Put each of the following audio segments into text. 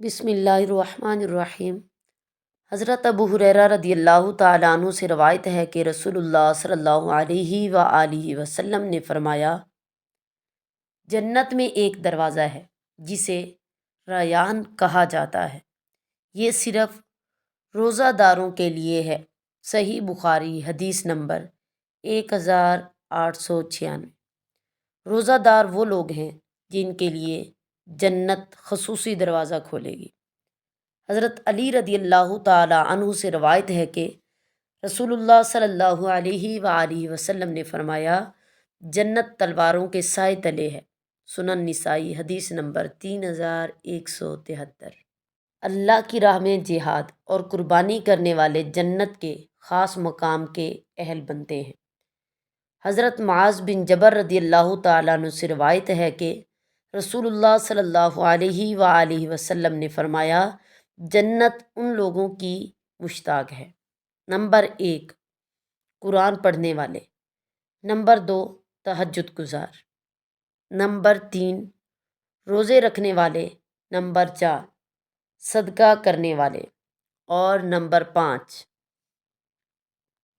بسم اللہ الرحمن الرحیم۔ حضرت ابو ہریرہ رضی اللہ تعالیٰ عنہ سے روایت ہے کہ رسول اللہ صلی اللہ علیہ وآلہ وسلم نے فرمایا، جنت میں ایک دروازہ ہے جسے ریان کہا جاتا ہے، یہ صرف روزہ داروں کے لیے ہے۔ صحیح بخاری حدیث نمبر 1896۔ روزہ دار وہ لوگ ہیں جن کے لیے جنت خصوصی دروازہ کھولے گی۔ حضرت علی رضی اللہ تعالی عنہ سے روایت ہے کہ رسول اللہ صلی اللہ علیہ وآلہ وسلم نے فرمایا، جنت تلواروں کے سائے تلے ہے۔ سنن نسائی حدیث نمبر 3173۔ اللہ کی راہ میں جہاد اور قربانی کرنے والے جنت کے خاص مقام کے اہل بنتے ہیں۔ حضرت معاذ بن جبل رضی اللہ تعالیٰ عنہ سے روایت ہے کہ رسول اللہ صلی اللہ علیہ وآلہ وسلم نے فرمایا، جنت ان لوگوں کی مشتاق ہے: نمبر 1، قرآن پڑھنے والے، نمبر 2، تہجد گزار، نمبر 3، روزے رکھنے والے، نمبر 4، صدقہ کرنے والے، اور نمبر 5،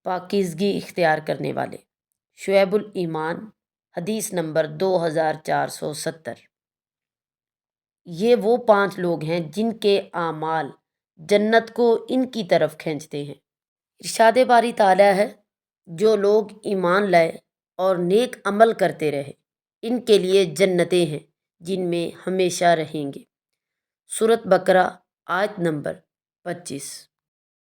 پاکیزگی اختیار کرنے والے۔ شعیب الایمان حدیث نمبر 2470۔ یہ وہ 5 لوگ ہیں جن کے اعمال جنت کو ان کی طرف کھینچتے ہیں۔ ارشاد باری تعالیٰ ہے، جو لوگ ایمان لائے اور نیک عمل کرتے رہے ان کے لیے جنتیں ہیں جن میں ہمیشہ رہیں گے۔ سورۃ بقرہ آیت نمبر 25۔